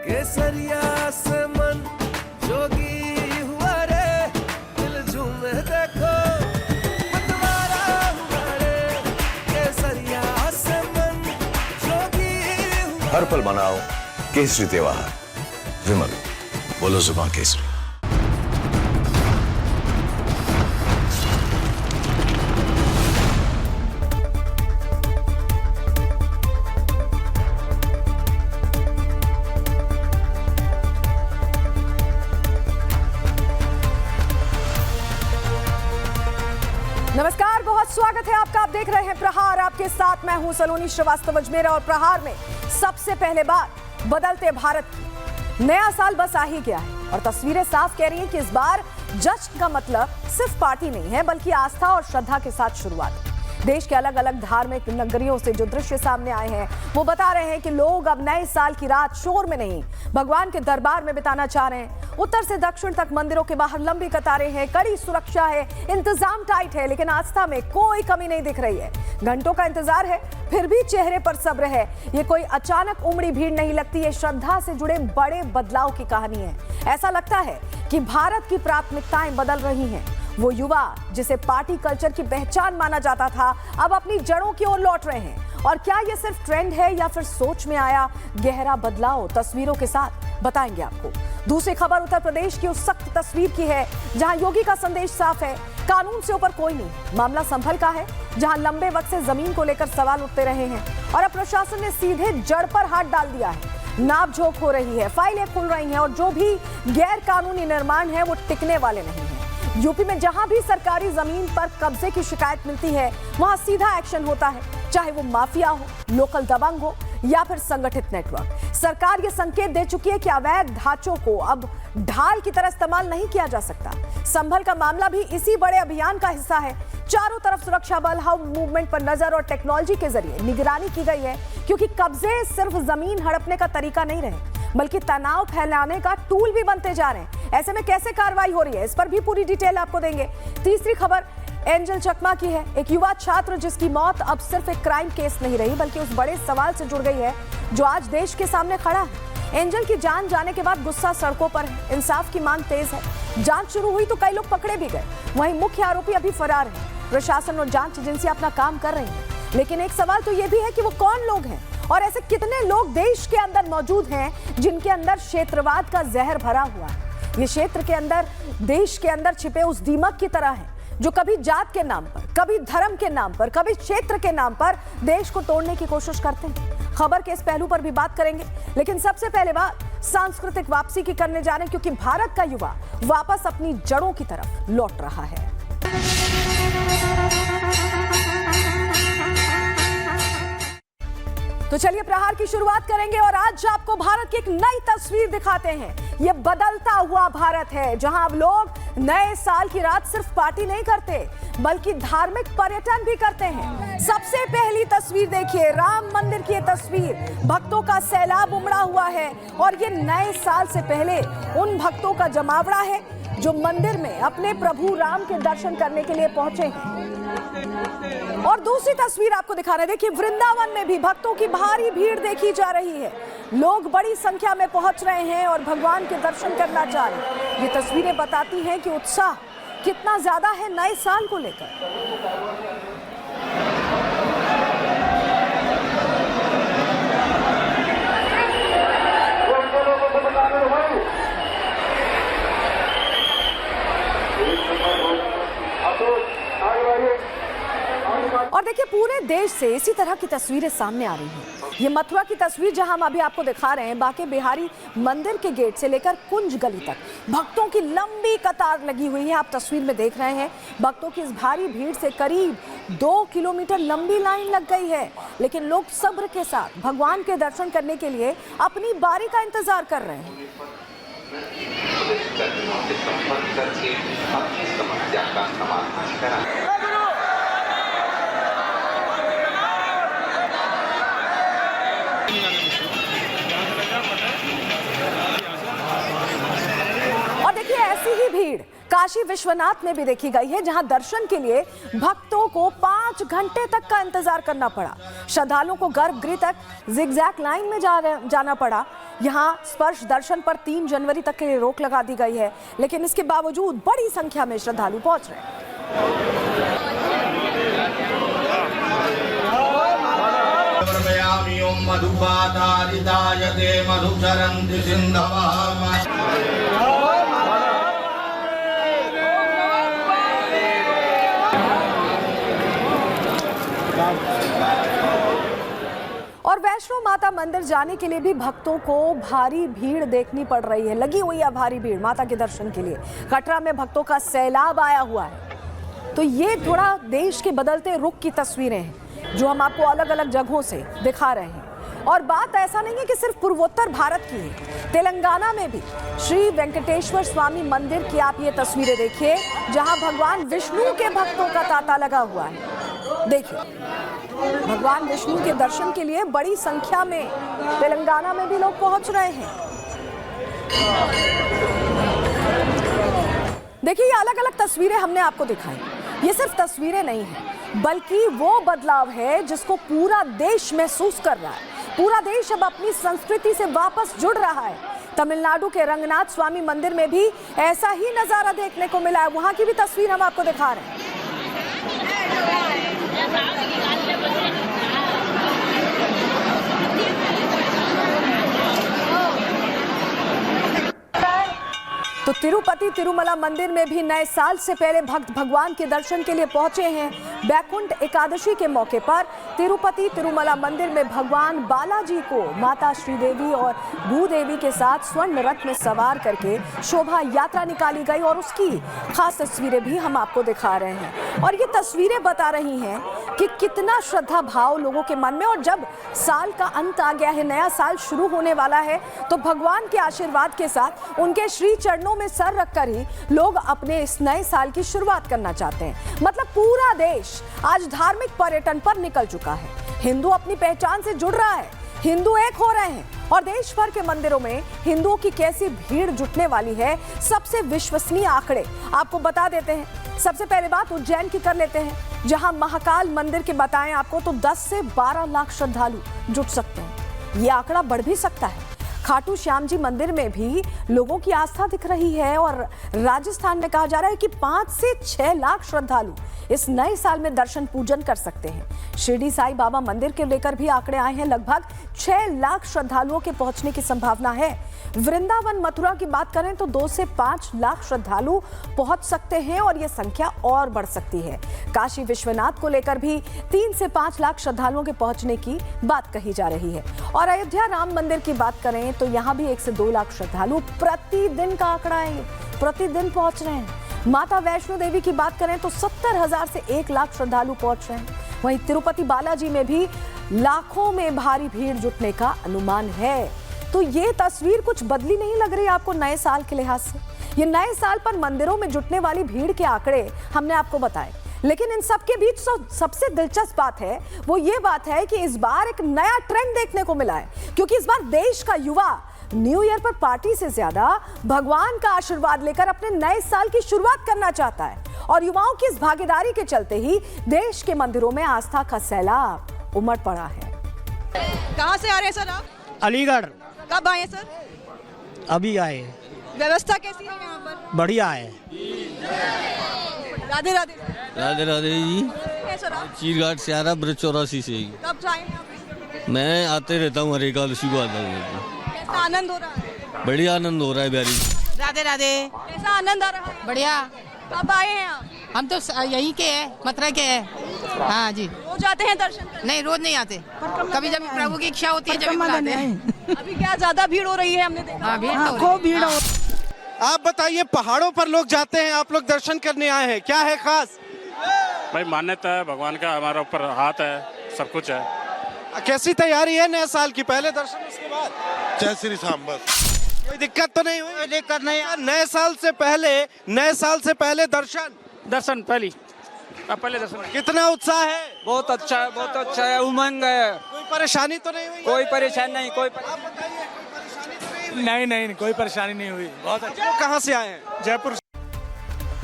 केसरिया से मन जोगी हुआ रे, दिल झूमे देखो मतवारा हुआ रे, केसरिया से मन जोगी हुआ। हर पल मनाओ केसरी त्योहार। विमल, बोलो जुबान केसरी। नमस्कार, बहुत स्वागत है आपका। आप देख रहे हैं प्रहार। आपके साथ मैं हूं सलोनी श्रीवास्तव अजमेर। और प्रहार में सबसे पहले बात बदलते भारत की। नया साल बस आ ही गया है और तस्वीरें साफ कह रही हैं कि इस बार जश्न का मतलब सिर्फ पार्टी नहीं है, बल्कि आस्था और श्रद्धा के साथ शुरुआत। देश के अलग अलग धार्मिक नगरियों से जो दृश्य सामने आए हैं वो बता रहे हैं कि लोग अब नए साल की रात शोर में नहीं, भगवान के दरबार में बिताना चाह रहे हैं। उत्तर से दक्षिण तक मंदिरों के बाहर लंबी कतारें हैं, कड़ी सुरक्षा है, इंतजाम टाइट है, लेकिन आस्था में कोई कमी नहीं दिख रही है। घंटों का इंतजार है, फिर भी चेहरे पर सब्र है। ये कोई अचानक उमड़ी भीड़ नहीं लगती, ये श्रद्धा से जुड़े बड़े बदलाव की कहानी है। ऐसा लगता है कि भारत की प्राथमिकताएं बदल रही हैं। वो युवा जिसे पार्टी कल्चर की पहचान माना जाता था, अब अपनी जड़ों की ओर लौट रहे हैं। और क्या ये सिर्फ ट्रेंड है या फिर सोच में आया गहरा बदलाव? तस्वीरों के साथ बताएंगे आपको। दूसरी खबर उत्तर प्रदेश की उस सख्त तस्वीर की है जहां योगी का संदेश साफ है, कानून से ऊपर कोई नहीं। मामला संभल का है, जहां लंबे वक्त से जमीन को लेकर सवाल उठते रहे हैं और अब प्रशासन ने सीधे जड़ पर हाथ डाल दिया है। नाप जोक हो रही है, फाइलें खुल रही हैं और जो भी गैर कानूनी निर्माण है वो टिकने वाले नहीं है। यूपी में जहां भी सरकारी जमीन पर कब्जे की शिकायत मिलती है वहां सीधा एक्शन होता है, चाहे वो माफिया हो, लोकल दबंग हो या फिर संगठित नेटवर्क। सरकार ये संकेत दे चुकी है कि अवैध ढांचों को अब ढाल की तरह इस्तेमाल नहीं किया जा सकता। संभल का मामला भी इसी बड़े अभियान का हिस्सा है। चारों तरफ सुरक्षा बल, हाउ मूवमेंट पर नजर और टेक्नोलॉजी के जरिए निगरानी की गई है, क्योंकि कब्जे सिर्फ जमीन हड़पने का तरीका नहीं रहे, बल्कि तनाव फैलाने का टूल भी बनते जा रहे हैं। ऐसे में कैसे कार्रवाई हो रही है, इस पर भी पूरी डिटेल आपको देंगे। तीसरी खबर एंजल चकमा की है, एक युवा छात्र जिसकी मौत अब सिर्फ एक क्राइम केस नहीं रही, बल्कि उस बड़े सवाल से जुड़ गई है जो आज देश के सामने खड़ा है। एंजल की जान जाने के बाद गुस्सा सड़कों पर है, इंसाफ की मांग तेज है। जांच शुरू हुई तो कई लोग पकड़े भी गए, वहीं मुख्य आरोपी अभी फरार है। प्रशासन और जांच एजेंसियां अपना काम कर रही हैं, लेकिन एक सवाल तो यह भी है कि वो कौन लोग हैं और ऐसे कितने लोग देश के अंदर मौजूद हैं जिनके अंदर क्षेत्रवाद का जहर भरा हुआ है। ये क्षेत्र के अंदर, देश के अंदर छिपे उस दीमक की तरह है जो कभी जात के नाम पर, कभी धर्म के नाम पर, कभी क्षेत्र के नाम पर देश को तोड़ने की कोशिश करते हैं। खबर के इस पहलू पर भी बात करेंगे, लेकिन सबसे पहले बात सांस्कृतिक वापसी की करने जा रहे हैं, क्योंकि भारत का युवा वापस अपनी जड़ों की तरफ लौट रहा है। तो चलिए प्रहार की शुरुआत करेंगे और आज आपको भारत की एक नई तस्वीर दिखाते हैं। ये बदलता हुआ भारत है जहां अब लोग नए साल की रात सिर्फ पार्टी नहीं करते, बल्कि धार्मिक पर्यटन भी करते हैं। सबसे पहली तस्वीर देखिए, राम मंदिर की ये तस्वीर। भक्तों का सैलाब उमड़ा हुआ है और ये नए साल से पहले उन भक्तों का जमावड़ा है जो मंदिर में अपने प्रभु राम के दर्शन करने के लिए पहुंचे हैं। और दूसरी तस्वीर आपको दिखा रहे हैं, देखिए वृंदावन में भी भक्तों की भारी भीड़ देखी जा रही है। लोग बड़ी संख्या में पहुंच रहे हैं और भगवान के दर्शन करना चाह रहे हैं। ये तस्वीरें बताती हैं कि उत्साह कितना ज्यादा है नए साल को लेकर। और देखिए पूरे देश से इसी तरह की तस्वीरें सामने आ रही हैं। ये मथुरा की तस्वीर जहां हम अभी आपको दिखा रहे हैं, बांके बिहारी मंदिर के गेट से लेकर कुंज गली तक भक्तों की लंबी कतार लगी हुई है। आप तस्वीर में देख रहे हैं भक्तों की इस भारी भीड़ से करीब 2 किलोमीटर लंबी लाइन लग गई है, लेकिन लोग सब्र के साथ भगवान के दर्शन करने के लिए अपनी बारी का इंतजार कर रहे हैं। और देखिए ऐसी ही भीड़ काशी विश्वनाथ में भी देखी गई है, जहां दर्शन के लिए भक्तों को 5 घंटे तक का इंतजार करना पड़ा। श्रद्धालुओं को गर्भगृह तक जिगजैग लाइन में जाना पड़ा। यहां स्पर्श दर्शन पर 3 जनवरी तक के लिए रोक लगा दी गई है, लेकिन इसके बावजूद बड़ी संख्या में श्रद्धालु पहुंच रहे हैं। और वैष्णो माता मंदिर जाने के लिए भी भक्तों को भारी भीड़ देखनी पड़ रही है। लगी हुई है भारी भीड़ माता के दर्शन के लिए। कटरा में भक्तों का सैलाब आया हुआ है। तो ये थोड़ा देश के बदलते रुख की तस्वीरें हैं जो हम आपको अलग अलग जगहों से दिखा रहे हैं। और बात ऐसा नहीं है कि सिर्फ पूर्वोत्तर भारत की है, तेलंगाना में भी श्री वेंकटेश्वर स्वामी मंदिर की आप ये तस्वीरें देखिए, जहां भगवान विष्णु के भक्तों का तांता लगा हुआ है। देखिए, भगवान विष्णु के दर्शन के लिए बड़ी संख्या में तेलंगाना में भी लोग पहुंच रहे हैं। देखिए, ये अलग अलग तस्वीरें हमने आपको दिखाई। ये सिर्फ तस्वीरें नहीं है, बल्कि वो बदलाव है जिसको पूरा देश महसूस कर रहा है। पूरा देश अब अपनी संस्कृति से वापस जुड़ रहा है। तमिलनाडु के रंगनाथ स्वामी मंदिर में भी ऐसा ही नजारा देखने को मिला है। वहां की भी तस्वीर हम आपको दिखा रहे हैं। तो तिरुपति तिरुमला मंदिर में भी नए साल से पहले भक्त भगवान के दर्शन के लिए पहुंचे हैं। बैकुंठ एकादशी के मौके पर तिरुपति तिरुमला मंदिर में भगवान बालाजी को माता श्रीदेवी और भूदेवी के साथ स्वर्ण रथ में सवार करके शोभा यात्रा निकाली गई और उसकी खास तस्वीरें भी हम आपको दिखा रहे हैं। और ये तस्वीरें बता रही हैं कि कितना श्रद्धा भाव लोगों के मन में। और जब साल का अंत आ गया है, नया साल शुरू होने वाला है, तो भगवान के आशीर्वाद के साथ उनके श्री चरणों में सर रखकर ही लोग अपने इस नए साल की शुरुआत करना चाहते हैं। मतलब पूरा देश आज धार्मिक पर्यटन पर निकल चुका है। हिंदू अपनी पहचान से जुड़ रहा है, हिंदू एक हो रहे हैं। और देश भर के मंदिरों में हिंदुओं की कैसी भीड़ जुटने वाली है, सबसे विश्वसनीय आंकड़े आपको बता देते हैं। सबसे पहले बात उज्जैन की कर लेते हैं, जहां महाकाल मंदिर के बताएं आपको तो 10 से 12 लाख श्रद्धालु जुट सकते हैं। ये आंकड़ा बढ़ भी सकता है। खाटू श्याम जी मंदिर में भी लोगों की आस्था दिख रही है। और राजस्थान में कहा जा रहा है कि 5 से 6 लाख श्रद्धालु इस नए साल में दर्शन पूजन कर सकते हैं। शिरडी साईं बाबा मंदिर के लेकर भी आंकड़े आए हैं। लगभग 6 लाख श्रद्धालुओं के पहुंचने की संभावना है। वृंदावन मथुरा की बात करें तो 2 से 5 लाख श्रद्धालु पहुंच सकते हैं और यह संख्या और बढ़ सकती है। काशी विश्वनाथ को लेकर भी 3 से 5 लाख श्रद्धालुओं के पहुंचने की बात कही जा रही है। और अयोध्या राम मंदिर की बात करें तो यहां भी 1 से 2 लाख श्रद्धालु प्रतिदिन का आंकड़ा है, प्रतिदिन पहुंच रहे हैं। माता वैष्णो देवी की बात करें तो 70,000 से 1 लाख श्रद्धालु पहुंच रहे हैं। वहीं तिरुपति बालाजी में भी लाखों में भारी भीड़ जुटने का अनुमान है। तो ये तस्वीर कुछ बदली नहीं लग रही आपको नए साल के लिहाज से। ये नए साल पर मंदिरों में जुटने वाली भीड़ के आंकड़े हमने आपको बताए, लेकिन इन सब के बीच सबसे दिलचस्प बात है वो ये बात है कि इस बार एक नया ट्रेंड देखने को मिला है। क्योंकि इस बार देश का युवा न्यू ईयर पर पार्टी से ज्यादा भगवान का आशीर्वाद लेकर अपने नए साल की शुरुआत करना चाहता है। और युवाओं की इस भागीदारी के चलते ही देश के मंदिरों में आस्था का सैलाब उमड़ पड़ा है। कहाँ से आ रहे हैं सर आप? अलीगढ़। कब आए सर? अभी आए। व्यवस्था कैसी है यहाँ पर? बढ़िया है। राधे राधे। राधे राधे जी। सर आप? चीरघाट से आ रहा ब्रिज 84 से ही। कब से आए हैं आप? मैं आते रहता हूँ, हर एकादशी को आता हूँ। कैसा आनंद हो रहा है? बढ़िया आनंद हो रहा है प्यारी। राधे राधे। कैसा आनंद आ रहा है? बढ़िया। कब आए हैं आप? हम तो यहीं के हैं, मथुरा के हैं। हाँ जी। रोज आते हैं दर्शन करने? नहीं, रोज नहीं आते, कभी जब प्रभु की इच्छा होती है जब बुलाते हैं। अभी क्या ज्यादा भीड़ हो रही है? हमने देखा। हाँ, भीड़ तो खूब भीड़ हो। आप बताइए, पहाड़ों पर लोग जाते हैं, आप लोग दर्शन करने आए हैं, क्या है खास? भाई मान्यता है, भगवान का हमारे ऊपर हाथ है, सब कुछ है। कैसी तैयारी है नए साल की? पहले दर्शन उसके बाद? जय श्री राम। बस कोई दिक्कत तो नहीं हुई? दिक्कत नहीं। नए साल से पहले दर्शन पहले दर्शन। कितना उत्साह है? बहुत अच्छा है, बहुत अच्छा है, उमंग है। कोई परेशानी तो नहीं हुई? कोई परेशानी नहीं, कोई नहीं, कोई परेशानी नहीं हुई। बहुत अच्छा। कहाँ से आए हैं? जयपुर।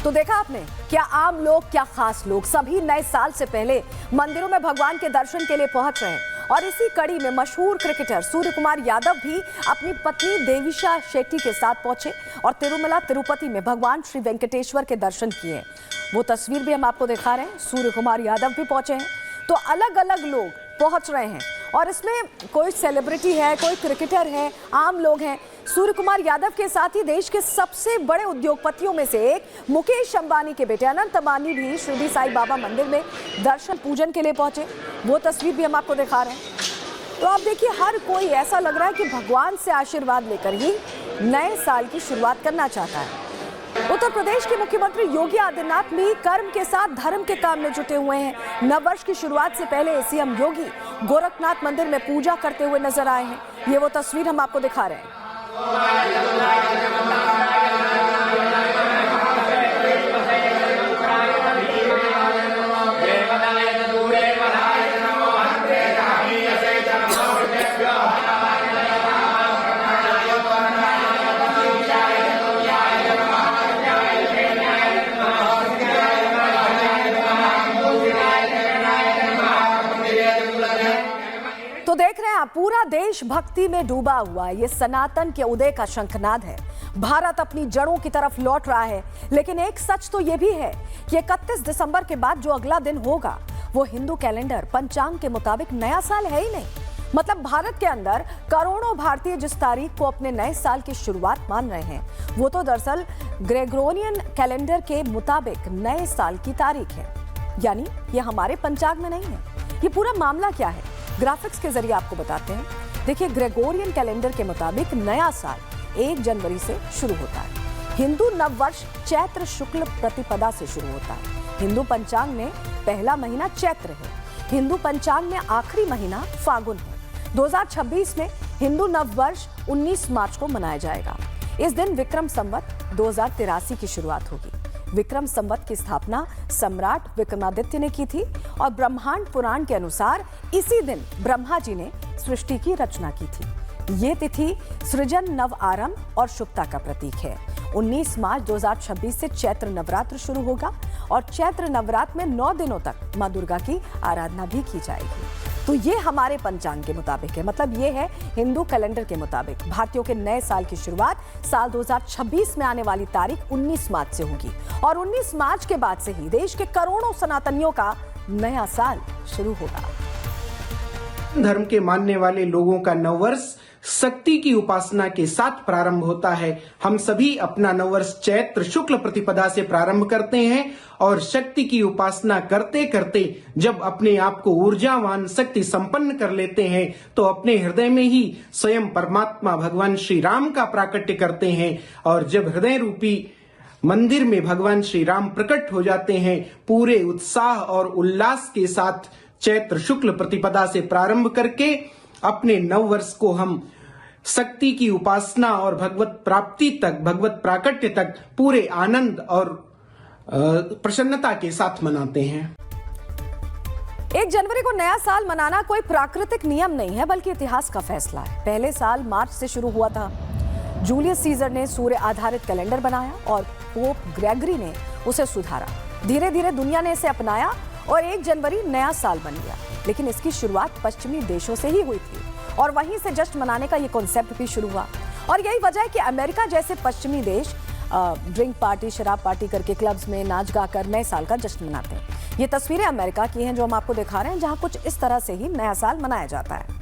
तो देखा आपने, क्या आम लोग क्या खास लोग सभी नए साल से पहले मंदिरों में भगवान के दर्शन के लिए पहुंच रहे हैं। और इसी कड़ी में मशहूर क्रिकेटर सूर्य कुमार यादव भी अपनी पत्नी देविशा शेट्टी के साथ पहुंचे और तिरुमला तिरुपति में भगवान श्री वेंकटेश्वर के दर्शन किए। वो तस्वीर भी हम आपको दिखा रहे हैं, सूर्य कुमार यादव भी पहुंचे हैं। तो अलग अलग लोग पहुंच रहे हैं और इसमें कोई सेलिब्रिटी है, कोई क्रिकेटर है, आम लोग हैं। सूर्य कुमार यादव के साथ ही देश के सबसे बड़े उद्योगपतियों में से एक मुकेश अंबानी के बेटे अनंत अंबानी भी शिरडी साईं बाबा मंदिर में दर्शन पूजन के लिए पहुंचे। वो तस्वीर भी हम आपको दिखा रहे हैं। तो आप देखिए, हर कोई ऐसा लग रहा है कि भगवान से आशीर्वाद लेकर ही नए साल की शुरुआत करना चाहता है। उत्तर प्रदेश के मुख्यमंत्री योगी आदित्यनाथ भी कर्म के साथ धर्म के काम में जुटे हुए हैं। नववर्ष की शुरुआत से पहले सीएम योगी गोरखनाथ मंदिर में पूजा करते हुए नजर आए हैं। ये वो तस्वीर हम आपको दिखा रहे हैं। तो देख रहे हैं आप, पूरा देश भक्ति में डूबा हुआ है। ये सनातन के उदय का शंखनाद है। भारत अपनी जड़ों की तरफ लौट रहा है। लेकिन एक सच तो ये भी है कि 31 दिसंबर के बाद जो अगला दिन होगा वो हिंदू कैलेंडर पंचांग के मुताबिक नया साल है ही नहीं। मतलब भारत के अंदर करोड़ों भारतीय जिस तारीख को अपने नए साल की शुरुआत मान रहे हैं वो तो दरअसल ग्रेगोरियन कैलेंडर के मुताबिक नए साल की तारीख है, यानी ये हमारे पंचांग में नहीं है। ये पूरा मामला क्या है, ग्राफिक्स के जरिए आपको बताते हैं। देखिए, ग्रेगोरियन कैलेंडर के मुताबिक नया साल 1 जनवरी से शुरू होता है। हिंदू नववर्ष चैत्र शुक्ल प्रतिपदा से शुरू होता है। हिंदू पंचांग में पहला महीना चैत्र है। हिंदू पंचांग में आखिरी महीना फागुन है। 2026 में हिंदू नववर्ष 19 मार्च को मनाया जाएगा। इस दिन विक्रम संवत 2083 की शुरुआत होगी। विक्रम संवत की स्थापना सम्राट विक्रमादित्य ने की थी और ब्रह्मांड पुराण के अनुसार इसी दिन ब्रह्मा जी ने सृष्टि की रचना की थी। ये तिथि सृजन, नव आरंभ और शुभता का प्रतीक है। 19 मार्च 2026 से चैत्र नवरात्र शुरू होगा और चैत्र नवरात्र में 9 दिनों तक मां दुर्गा की आराधना भी की जाएगी। तो ये हमारे पंचांग के मुताबिक है, मतलब ये है हिंदू कैलेंडर के मुताबिक। भारतीयों के नए साल की शुरुआत साल 2026 में आने वाली तारीख 19 मार्च से होगी और 19 मार्च के बाद से ही देश के करोड़ों सनातनियों का नया साल शुरू होगा। धर्म के मानने वाले लोगों का नववर्ष शक्ति की उपासना के साथ प्रारंभ होता है। हम सभी अपना नववर्ष चैत्र शुक्ल प्रतिपदा से प्रारंभ करते हैं और शक्ति की उपासना करते करते जब अपने आप को ऊर्जावान, शक्ति संपन्न कर लेते हैं तो अपने हृदय में ही स्वयं परमात्मा भगवान श्री राम का प्राकट्य करते हैं। और जब हृदय रूपी मंदिर में भगवान श्री राम प्रकट हो जाते हैं, पूरे उत्साह और उल्लास के साथ चैत्र शुक्ल प्रतिपदा से प्रारंभ करके अपने नववर्ष को हम शक्ति की उपासना और भगवत प्राप्ति तक, भगवत प्राकट्य तक पूरे आनंद और प्रसन्नता के साथ मनाते हैं। 1 जनवरी को नया साल मनाना कोई प्राकृतिक नियम नहीं है बल्कि इतिहास का फैसला है। पहले साल मार्च से शुरू हुआ था। जूलियस सीजर ने सूर्य आधारित कैलेंडर बनाया और पोप ग्रेगरी ने उसे सुधारा। धीरे धीरे दुनिया ने इसे अपनाया और 1 जनवरी नया साल बन गया। लेकिन इसकी शुरुआत पश्चिमी देशों से ही हुई थी और वहीं से जश्न मनाने का ये कॉन्सेप्ट भी शुरू हुआ। और यही वजह है कि अमेरिका जैसे पश्चिमी देश ड्रिंक पार्टी, शराब पार्टी करके क्लब्स में नाच गाकर नए साल का जश्न मनाते हैं। ये तस्वीरें अमेरिका की हैं जो हम आपको दिखा रहे हैं, जहां कुछ इस तरह से ही नया साल मनाया जाता है।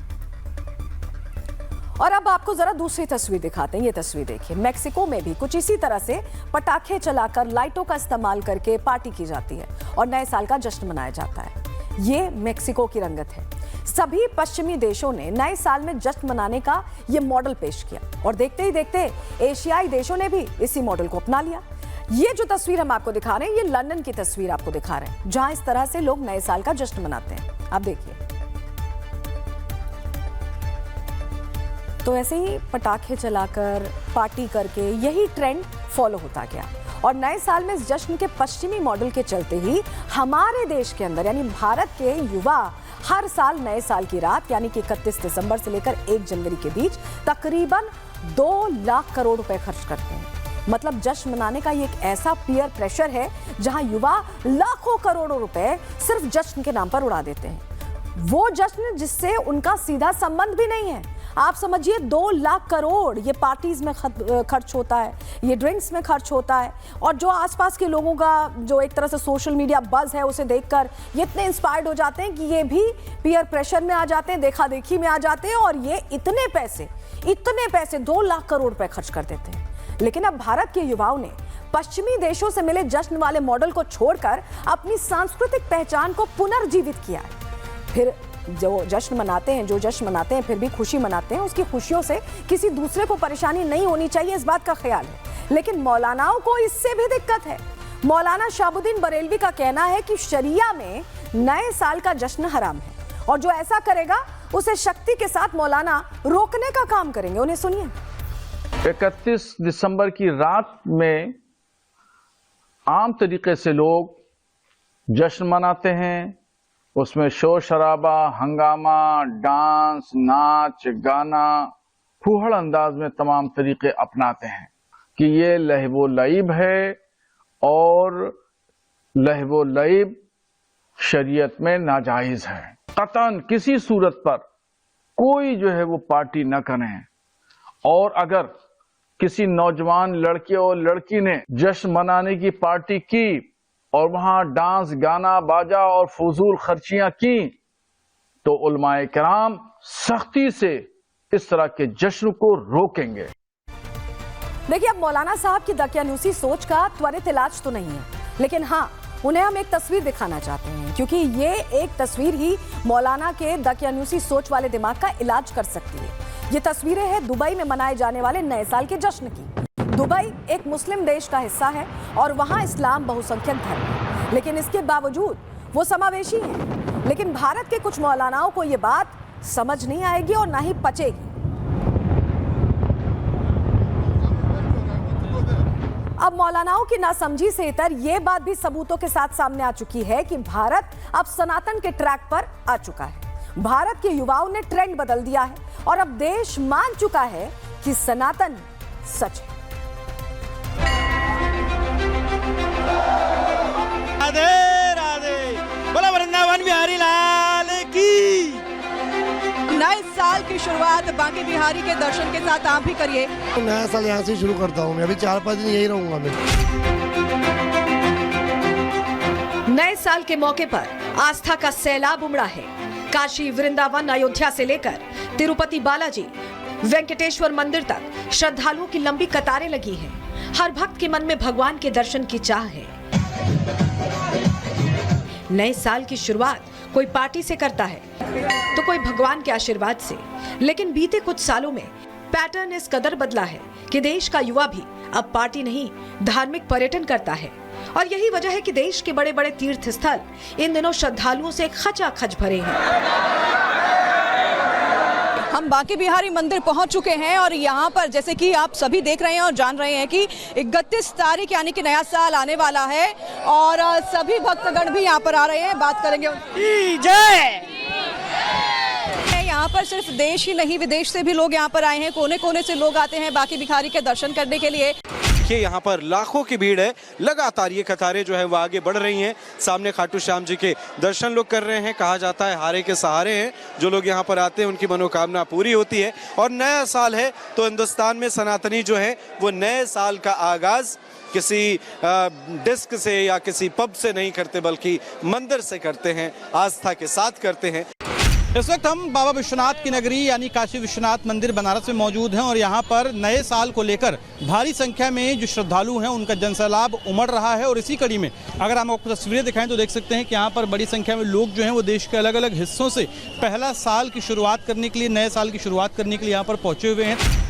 और अब आपको जरा दूसरी तस्वीर दिखाते हैं। ये तस्वीर देखिए, मैक्सिको में भी कुछ इसी तरह से पटाखे चलाकर, लाइटों का इस्तेमाल करके पार्टी की जाती है और नए साल का जश्न मनाया जाता है। ये मैक्सिको की रंगत है। सभी पश्चिमी देशों ने नए साल में जश्न मनाने का ये मॉडल पेश किया और देखते ही देखते एशियाई देशों ने भी इसी मॉडल को अपना लिया। ये जो तस्वीर हम आपको दिखा रहे हैं, ये लंदन की तस्वीर आपको दिखा रहे हैं, जहां इस तरह से लोग नए साल का जश्न मनाते हैं। आप देखिए, तो ऐसे ही पटाखे चलाकर पार्टी करके यही ट्रेंड फॉलो होता गया और नए साल में इस जश्न के पश्चिमी मॉडल के चलते ही हमारे देश के अंदर यानी भारत के युवा हर साल नए साल की रात यानी कि 31 दिसंबर से लेकर 1 जनवरी के बीच तकरीबन 2 लाख करोड़ रुपए खर्च करते हैं। मतलब जश्न मनाने का ये एक ऐसा पीयर प्रेशर है जहां युवा लाखों करोड़ों रुपए सिर्फ जश्न के नाम पर उड़ा देते हैं। वो जश्न जिससे उनका सीधा संबंध भी नहीं है। आप समझिए 2 लाख करोड़ ये पार्टीज में खर्च होता है, ये ड्रिंक्स में खर्च होता है, और जो आसपास के लोगों का जो एक तरह से सोशल मीडिया बज है उसे देखकर ये इतने इंस्पायर्ड हो जाते हैं कि ये भी पीयर प्रेशर में आ जाते हैं, देखा देखी में आ जाते हैं, और ये इतने पैसे 2 लाख करोड़ रुपए खर्च कर देते हैं। लेकिन अब भारत के युवाओं ने पश्चिमी देशों से मिले जश्न वाले मॉडल को छोड़कर अपनी सांस्कृतिक पहचान को पुनर्जीवित किया है। फिर जो जश्न मनाते हैं फिर भी खुशी मनाते हैं, उसकी खुशियों से किसी दूसरे को परेशानी नहीं होनी चाहिए, इस बात का ख्याल है। लेकिन मौलानाओं को इससे भी दिक्कत है। मौलाना शाहबुद्दीन बरेलवी का कहना है कि शरिया में नए साल का जश्न हराम है, और जो ऐसा करेगा उसे शक्ति के साथ मौलाना रोकने का काम करेंगे। उन्हें सुनिए। 31 दिसंबर की रात में आम तरीके से लोग जश्न मनाते हैं, उसमें शोर शराबा, हंगामा, डांस, नाच, गाना, फूहड़ अंदाज में तमाम तरीके अपनाते हैं कि ये लहवो लईब है, और लहवो लईब शरीयत में नाजायज है। कतन किसी सूरत पर कोई जो है वो पार्टी न करें, और अगर किसी नौजवान लड़के और लड़की ने जश्न मनाने की पार्टी की और वहां डांस, गाना, बाजा और फजूल खर्चियां की, तो उलमाए किराम सख्ती से इस तरह के जश्न को रोकेंगे। देखिए, अब मौलाना साहब की दकियानूसी सोच का त्वरित इलाज तो नहीं है, लेकिन हाँ, उन्हें हम एक तस्वीर दिखाना चाहते हैं, क्योंकि ये एक तस्वीर ही मौलाना के दकियानूसी सोच वाले दिमाग का इलाज कर सकती है। ये तस्वीरें हैं दुबई में मनाए जाने वाले नए साल के जश्न की। दुबई एक मुस्लिम देश का हिस्सा है और वहां इस्लाम बहुसंख्यक धर्म है, लेकिन इसके बावजूद वो समावेशी है। लेकिन भारत के कुछ मौलानाओं को ये बात समझ नहीं आएगी और ना ही पचेगी। अब मौलानाओं की नासमझी से इतर ये बात भी सबूतों के साथ सामने आ चुकी है कि भारत अब सनातन के ट्रैक पर आ चुका है। भारत के युवाओं ने ट्रेंड बदल दिया है और अब देश मान चुका है कि सनातन सच है। राधे राधे, बोला वृंदावन बिहारी लाल की। नए साल की शुरुआत बांके बिहारी के दर्शन के साथ आप भी करिए। नया साल यहाँ से शुरू करता हूँ मैं, अभी 4-5 दिन यही रहूंगा मैं। नए साल के मौके पर आस्था का सैलाब उमड़ा है। काशी, वृंदावन, अयोध्या से लेकर तिरुपति बालाजी, वेंकटेश्वर मंदिर तक श्रद्धालुओं की लंबी कतारें लगी हैं। हर भक्त के मन में भगवान के दर्शन की चाह है। नए साल की शुरुआत कोई पार्टी से करता है तो कोई भगवान के आशीर्वाद से, लेकिन बीते कुछ सालों में पैटर्न इस कदर बदला है कि देश का युवा भी अब पार्टी नहीं, धार्मिक पर्यटन करता है। और यही वजह है कि देश के बड़े बड़े तीर्थ स्थल इन दिनों श्रद्धालुओं से खचाखच भरे हैं। हम बांके बिहारी मंदिर पहुंच चुके हैं और यहाँ पर जैसे कि आप सभी देख रहे हैं और जान रहे हैं कि 31 तारीख यानी कि नया साल आने वाला है और सभी भक्तगण भी यहाँ पर आ रहे हैं। बात करेंगे जय। यहाँ पर सिर्फ देश ही नहीं, विदेश से भी लोग यहाँ पर आए हैं। कोने कोने से लोग आते हैं बांके बिहारी के दर्शन करने के लिए। देखिए यहाँ पर लाखों की भीड़ है, लगातार ये कतारें जो है वो आगे बढ़ रही हैं। सामने खाटू श्याम जी के दर्शन लोग कर रहे हैं। कहा जाता है हारे के सहारे हैं, जो लोग यहाँ पर आते हैं उनकी मनोकामना पूरी होती है। और नया साल है तो हिंदुस्तान में सनातनी जो है वो नए साल का आगाज किसी डिस्क से या किसी पब से नहीं करते, बल्कि मंदिर से करते हैं, आस्था के साथ करते हैं। इस वक्त हम बाबा विश्वनाथ की नगरी यानी काशी विश्वनाथ मंदिर बनारस में मौजूद हैं और यहाँ पर नए साल को लेकर भारी संख्या में जो श्रद्धालु हैं उनका जनसैलाब उमड़ रहा है। और इसी कड़ी में अगर हम आपको तस्वीरें दिखाएं तो देख सकते हैं कि यहाँ पर बड़ी संख्या में लोग जो हैं वो देश के अलग अलग हिस्सों से पहला साल की शुरुआत करने के लिए, नए साल की शुरुआत करने के लिए यहाँ पर पहुंचे हुए हैं।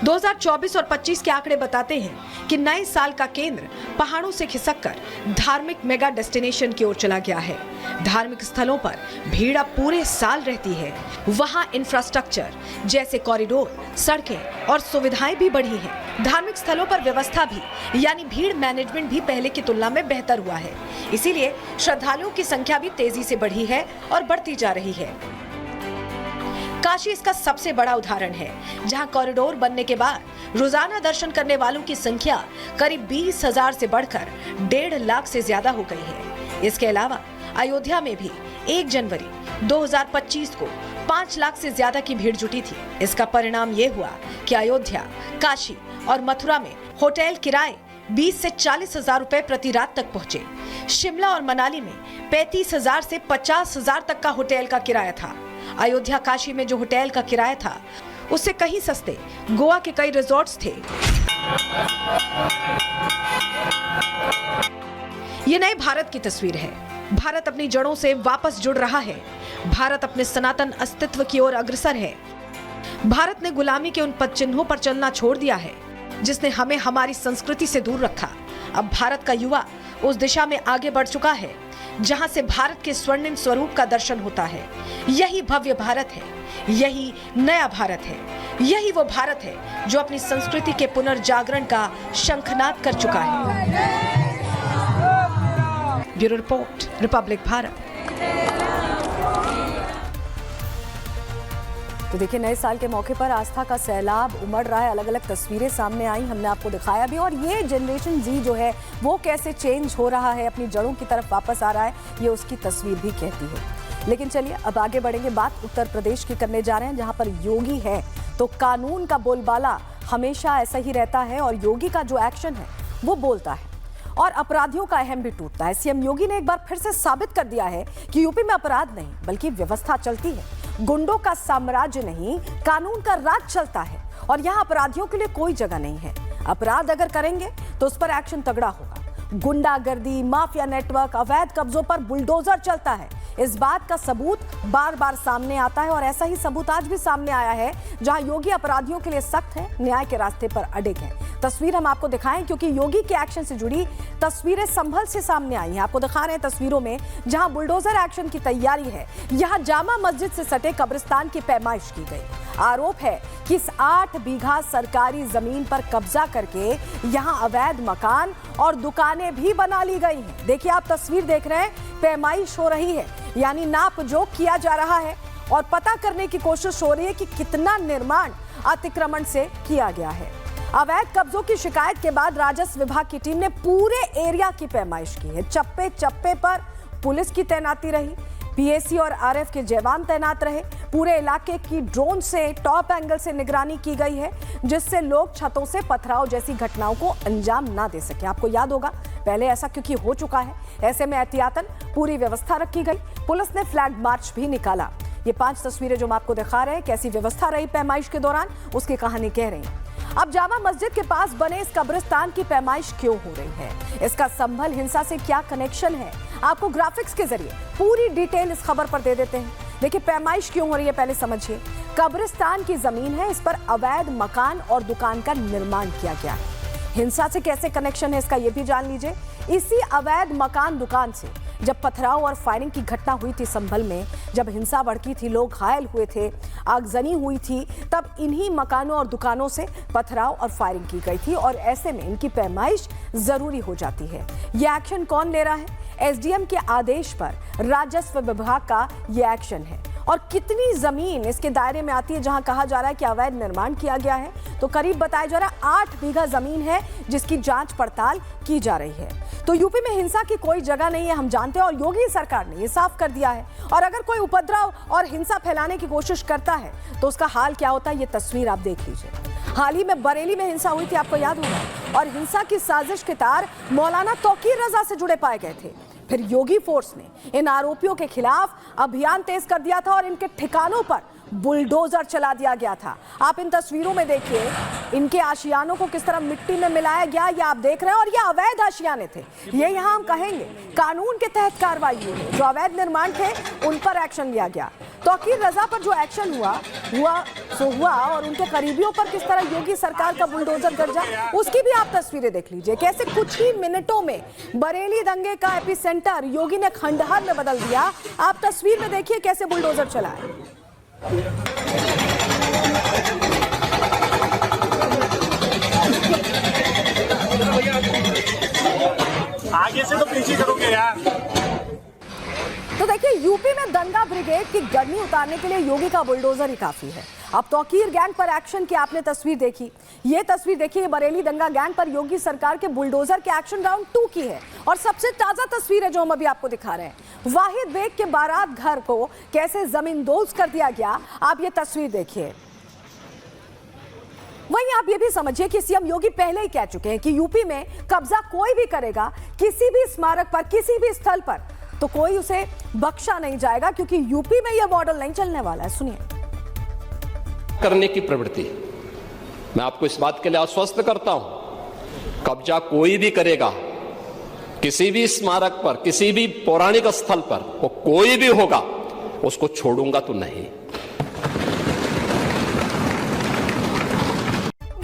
2024 और 25 के आंकड़े बताते हैं कि नए साल का केंद्र पहाड़ों से खिसककर धार्मिक मेगा डेस्टिनेशन की ओर चला गया है। धार्मिक स्थलों पर भीड़ अब पूरे साल रहती है। वहां इंफ्रास्ट्रक्चर जैसे कॉरिडोर, सड़कें और सुविधाएं भी बढ़ी हैं। धार्मिक स्थलों पर व्यवस्था भी यानी भीड़ मैनेजमेंट भी पहले की तुलना में बेहतर हुआ है। इसीलिए श्रद्धालुओं की संख्या भी तेजी से बढ़ी है और बढ़ती जा रही है। काशी इसका सबसे बड़ा उदाहरण है, जहां कॉरिडोर बनने के बाद रोजाना दर्शन करने वालों की संख्या करीब 20,000 से बढ़कर 1.5 लाख से ज्यादा हो गई है। इसके अलावा अयोध्या में भी 1 जनवरी 2025 को 5 लाख से ज्यादा की भीड़ जुटी थी। इसका परिणाम ये हुआ कि अयोध्या, काशी और मथुरा में होटल किराए 20 से 40,000 रुपए प्रति रात तक पहुंचे। शिमला और मनाली में 35,000 से 50,000 तक का होटल का किराया था। अयोध्या, काशी में जो होटल का किराया था उससे कहीं सस्ते गोवा के कई रिजॉर्ट्स थे। ये नए भारत की तस्वीर है। भारत अपनी जड़ों से वापस जुड़ रहा है। भारत अपने सनातन अस्तित्व की ओर अग्रसर है। भारत ने गुलामी के उन पद चिन्हों पर चलना छोड़ दिया है जिसने हमें हमारी संस्कृति से दूर रखा। अब भारत का युवा उस दिशा में आगे बढ़ चुका है जहां से भारत के स्वर्णिम स्वरूप का दर्शन होता है। यही भव्य भारत है, यही नया भारत है, यही वो भारत है जो अपनी संस्कृति के पुनर्जागरण का शंखनाद कर चुका है। Bureau report, Republic Bharat. तो देखिए, नए साल के मौके पर आस्था का सैलाब उमड़ रहा है। अलग अलग तस्वीरें सामने आई, हमने आपको दिखाया भी। और ये जनरेशन जी जो है वो कैसे चेंज हो रहा है, अपनी जड़ों की तरफ वापस आ रहा है, ये उसकी तस्वीर भी कहती है। लेकिन चलिए अब आगे बढ़ेंगे। बात उत्तर प्रदेश की करने जा रहे हैं, जहां पर योगी है तो कानून का बोलबाला हमेशा ऐसा ही रहता है और योगी का जो एक्शन है वो बोलता है और अपराधियों का अहम भी टूटता है। सीएम योगी ने एक बार फिर से साबित कर दिया है कि यूपी में अपराध नहीं बल्कि व्यवस्था चलती है। गुंडों का साम्राज्य नहीं, कानून का राज चलता है और यहाँ अपराधियों के लिए कोई जगह नहीं है। अपराध अगर करेंगे तो उस पर एक्शन तगड़ा होगा। गुंडागर्दी, माफिया नेटवर्क, अवैध कब्जों पर बुलडोजर चलता है। इस बात का सबूत बार बार सामने आता है और ऐसा ही सबूत आज भी सामने आया है, जहां योगी अपराधियों के लिए सख्त है, न्याय के रास्ते पर अडिग है। तस्वीर हम आपको दिखाएं क्योंकि योगी के एक्शन से जुड़ी तस्वीरें संभल से सामने आई हैं। आपको दिखा रहे हैं तस्वीरों में, जहां बुलडोजर एक्शन की तैयारी है। यहां जामा मस्जिद से सटे कब्रिस्तान की पैमाइश की गई। आरोप है कि इस 8 बीघा सरकारी जमीन पर कब्जा करके यहां अवैध मकान और दुकानें भी बना ली गई हैं। देखिए, आप तस्वीर देख रहे हैं, पैमाइश हो रही है, यानी नाप जोख किया जा रहा है और पता करने की कोशिश हो रही है कि कितना निर्माण अतिक्रमण से किया गया है। अवैध कब्जों की शिकायत के बाद राजस्व विभाग की टीम ने पूरे एरिया की पैमाइश की है। चप्पे चप्पे पर पुलिस की तैनाती रही, पीएसी और आरएफ के जवान तैनात रहे। पूरे इलाके की ड्रोन से टॉप एंगल से निगरानी की गई है, जिससे लोग छतों से पथराव जैसी घटनाओं को अंजाम ना दे सके। आपको याद होगा पहले ऐसा क्योंकि हो चुका है, ऐसे में एहतियातन पूरी व्यवस्था रखी गई। पुलिस ने फ्लैग मार्च भी निकाला। ये 5 तस्वीरें जो हम आपको दिखा रहे हैं, कैसी व्यवस्था रही पैमाइश के दौरान, उसकी कहानी कह रही है। अब जामा मस्जिद के पास बने इस कब्रिस्तान की पैमाइश क्यों हो रही है, इसका संभल हिंसा से क्या कनेक्शन है, आपको ग्राफिक्स के जरिए पूरी डिटेल इस खबर पर दे देते हैं। देखिए, पैमाइश क्यों हो रही है पहले समझिए। कब्रिस्तान की जमीन है, इस पर अवैध मकान और दुकान का निर्माण किया गया है। हिंसा से कैसे कनेक्शन है इसका ये भी जान लीजिए। इसी अवैध मकान दुकान से जब पथराव और फायरिंग की घटना हुई थी संभल में, जब हिंसा भड़की थी, लोग घायल हुए थे, आगजनी हुई थी, तब इन्हीं मकानों और दुकानों से पथराव और फायरिंग की गई थी और ऐसे में इनकी पैमाइश जरूरी हो जाती है। ये एक्शन कौन ले रहा है? एसडीएम के आदेश पर राजस्व विभाग का ये एक्शन है। और कितनी जमीन इसके दायरे में आती है जहां कहा जा रहा है कि अवैध निर्माण किया गया है, तो करीब बताया जा रहा है 8 बीघा जमीन है जिसकी जांच पड़ताल की जा रही है। तो यूपी में हिंसा की कोई जगह नहीं है, हम जानते हैं, और योगी सरकार ने ये साफ कर दिया है। और अगर कोई उपद्रव और हिंसा फैलाने की कोशिश करता है तो उसका हाल क्या होता है, ये तस्वीर आप देख लीजिए। हाल ही में बरेली में हिंसा हुई थी, आपको याद होगा, और हिंसा की साजिश के तार मौलाना तौकीर रजा से जुड़े पाए गए थे। फिर योगी फोर्स ने इन आरोपियों के खिलाफ अभियान तेज कर दिया था और इनके ठिकानों पर बुलडोजर चला दिया गया था। आप इन तस्वीरों में देखिए, इनके आशियानों को किस तरह मिट्टी में मिलाया गया, ये आप देख रहे हैं। और ये अवैध आशियाने थे, ये यहाँ हम कहेंगे कानून के तहत कार्रवाई हुई। जो अवैध निर्माण थे उन पर एक्शन लिया गया। तौकीर रजा पर जो एक्शन हुआ और उनके करीबियों पर किस तरह योगी सरकार का बुलडोजर गरजा, उसकी भी आप तस्वीरें देख लीजिए। कैसे कुछ ही मिनटों में बरेली दंगे का एपिसेंटर योगी ने खंडहर में बदल दिया। आप तस्वीर में देखिए कैसे बुलडोजर चला है। आगे से तो पीछे करोगे यार। तो देखिए, यूपी में दंगा ब्रिगेड पेट की गर्मी उतारने के लिए योगी का बुलडोजर ही काफी है। अब तौकीर गैंग पर एक्शन की आपने तस्वीर देखी, ये तस्वीर देखिए बरेली दंगा गैंग पर योगी सरकार के बुलडोजर के एक्शन राउंड 2 की है। और सबसे ताजा तस्वीर है जो हम अभी आपको दिखा रहे हैं, वाहिद बेग के बारात घर को कैसे जमींदोज कर दिया गया, आप ये तस्वीर देखिए। वहीं आप ये भी समझिए कि सीएम योगी पहले ही कह चुके हैं कि यूपी में कब्जा कोई भी करेगा किसी भी स्मारक पर, किसी भी स्थल पर, तो कोई उसे बख्शा नहीं जाएगा, क्योंकि यूपी में यह मॉडल नहीं चलने वाला है। सुनिए। करने की प्रवृत्ति, मैं आपको इस बात के लिए आश्वस्त करता हूं, कब्जा कोई भी करेगा किसी भी स्मारक पर, किसी भी पौराणिक स्थल पर, वो कोई भी होगा, उसको छोड़ूंगा तो नहीं।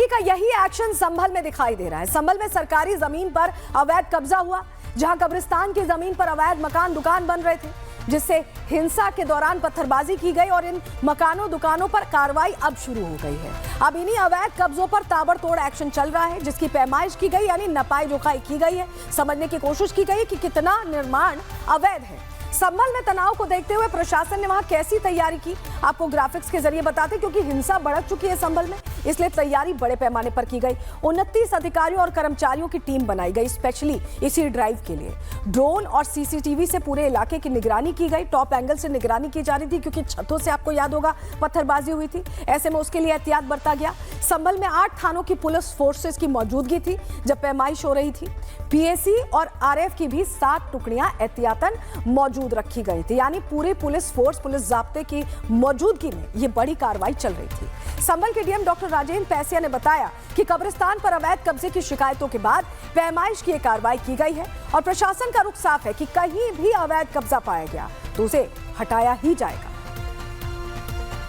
का यही एक्शन संभल में दिखाई दे रहा है। संभल में सरकारी जमीन पर अवैध कब्जा हुआ, जहां कब्रिस्तान की जमीन पर अवैध मकान दुकान बन रहे थे, जिससे हिंसा के दौरान पत्थरबाजी की गई और इन मकानों दुकानों पर कार्रवाई अब शुरू हो गई है। अब इन्हीं अवैध कब्जों पर ताबड़तोड़ एक्शन चल रहा है, जिसकी पैमाइश की गई, यानी नपाई जोखाई की गई है। समझने की कोशिश की गई कि कितना निर्माण अवैध है। संभल में तनाव को देखते हुए प्रशासन ने वहां कैसी तैयारी की, आपको ग्राफिक्स के जरिए बताते, क्योंकि हिंसा भड़क चुकी है संभल में, इसलिए तैयारी बड़े पैमाने पर की गई। 29 अधिकारियों और कर्मचारियों की टीम बनाई गई स्पेशली इसी ड्राइव के लिए। ड्रोन और सीसीटीवी से पूरे इलाके की निगरानी की गई। टॉप एंगल से निगरानी की जा रही थी, क्योंकि छतों से आपको याद होगा पत्थरबाजी हुई थी, ऐसे में उसके लिए एहतियात बरता गया। संभल में 8 थानों की पुलिस फोर्सेस की मौजूदगी थी जब पैमाइश हो रही थी। पीएसी और आरएफ की भी 7 टुकड़ियां एहतियातन मौजूद रखी गई थी, यानी पूरे पुलिस फोर्स, पुलिस जाब्ते की मौजूदगी में यह बड़ी कार्रवाई चल रही थी। संभल के डीएम डॉक्टर राजेंद्र पैसिया ने बताया कि कब्रिस्तान पर अवैध कब्जे की शिकायतों के बाद पैमाइश की कार्रवाई की गई है और प्रशासन का रुख साफ है कि कहीं भी अवैध कब्जा पाया गया तो उसे हटाया ही जाएगा।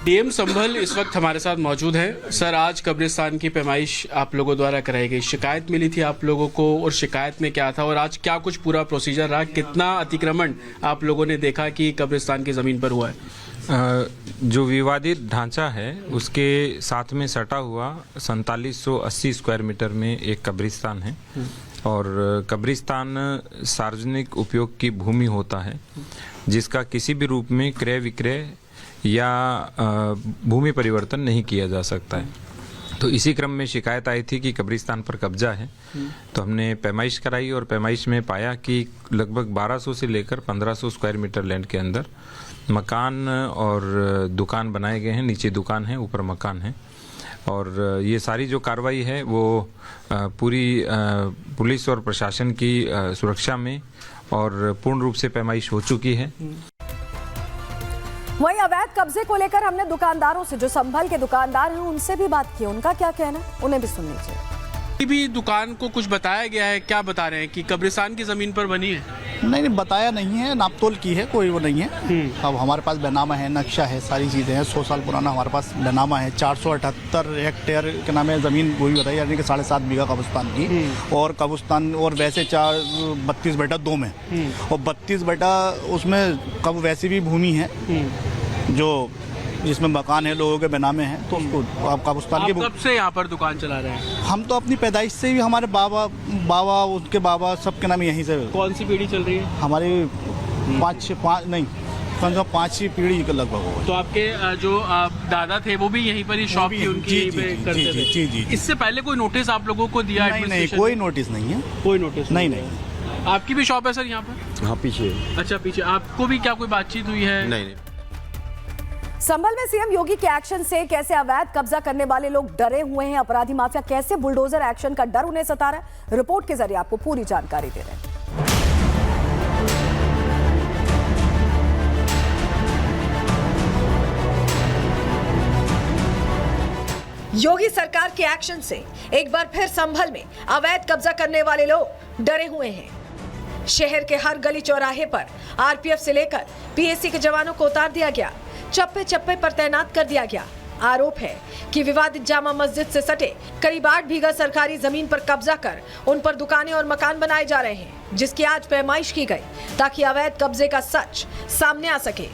डीएम संभल इस वक्त हमारे साथ मौजूद है। सर, आज कब्रिस्तान की पैमाइश आप लोगों द्वारा कराई गई, शिकायत मिली थी आप लोगों को, और शिकायत में क्या था और आज क्या कुछ पूरा प्रोसीजर रहा, कितना अतिक्रमण आप लोगों ने देखा कि कब्रिस्तान की जमीन पर हुआ है? जो विवादित ढांचा है उसके साथ में सटा हुआ 4780 स्क्वायर मीटर में एक कब्रिस्तान है, और कब्रिस्तान सार्वजनिक उपयोग की भूमि होता है जिसका किसी भी रूप में क्रय विक्रय या भूमि परिवर्तन नहीं किया जा सकता है। तो इसी क्रम में शिकायत आई थी कि कब्रिस्तान पर कब्जा है, तो हमने पैमाइश कराई और पैमाइश में पाया कि लगभग 1200 से लेकर 1500 स्क्वायर मीटर लैंड के अंदर मकान और दुकान बनाए गए हैं। नीचे दुकान है, ऊपर मकान है, और ये सारी जो कार्रवाई है वो पूरी पुलिस और प्रशासन की सुरक्षा में और पूर्ण रूप से पैमाइश हो चुकी है। वहीं अवैध कब्जे को लेकर हमने दुकानदारों से, जो संभल के दुकानदार हैं, उनसे भी बात की, उनका क्या कहना, उन्हें भी सुन लीजिए। भी दुकान को कुछ बताया गया है, क्या बता रहे हैं कि कब्रिस्तान की जमीन पर बनी है? नहीं, बताया नहीं है, नापतोल की है, कोई वो नहीं है। अब हमारे पास बैनामा है, नक्शा है, सारी चीज़ें हैं। 100 साल पुराना हमारे पास बैनामा है। 478 हेक्टेयर के नाम है ज़मीन वही बताई, यानी कि 7.5 बीघा कब्रिस्तान की, और कब्रिस्तान और वैसे 32/2 में, और 32/, उसमें कब वैसी भी भूमि है जो जिसमें मकान है, लोगों के बेनामे हैं, तो उसको आप कब्रिस्तान के। कब से यहाँ पर दुकान चला रहे हैं? हम तो अपनी पैदाइश से ही, हमारे बाबा उनके बाबा सबके नाम यहीं से। कौन सी पीढ़ी चल रही है? हमारी 5 पीढ़ी के लगभग हो। तो आपके जो दादा थे वो भी यहीं पर ही शॉप की उनकी करते थे? जी। इससे पहले कोई नोटिस आप लोगों को दिया? नहीं, कोई नोटिस नहीं है। कोई नोटिस नहीं। आपकी भी शॉप है सर यहाँ पर? हाँ, पीछे। अच्छा, पीछे। आपको भी क्या कोई बातचीत हुई है? नहीं। संभल में सीएम योगी के एक्शन से कैसे अवैध कब्जा करने वाले लोग डरे हुए हैं, अपराधी माफिया कैसे बुलडोजर एक्शन का डर उन्हें सता रहा है, रिपोर्ट के जरिए आपको पूरी जानकारी दे रहे हैं। योगी सरकार के एक्शन से एक बार फिर संभल में अवैध कब्जा करने वाले लोग डरे हुए हैं। शहर के हर गली चौराहे पर आरपीएफ से लेकर पीएसी के जवानों को उतार दिया गया, चप्पे चप्पे पर तैनात कर दिया गया। आरोप है कि विवादित जामा मस्जिद से सटे करीब 8 बीघा सरकारी जमीन पर कब्जा कर उन पर दुकानें और मकान बनाए जा रहे हैं, जिसकी आज पैमाइश की गई ताकि अवैध कब्जे का सच सामने आ सके।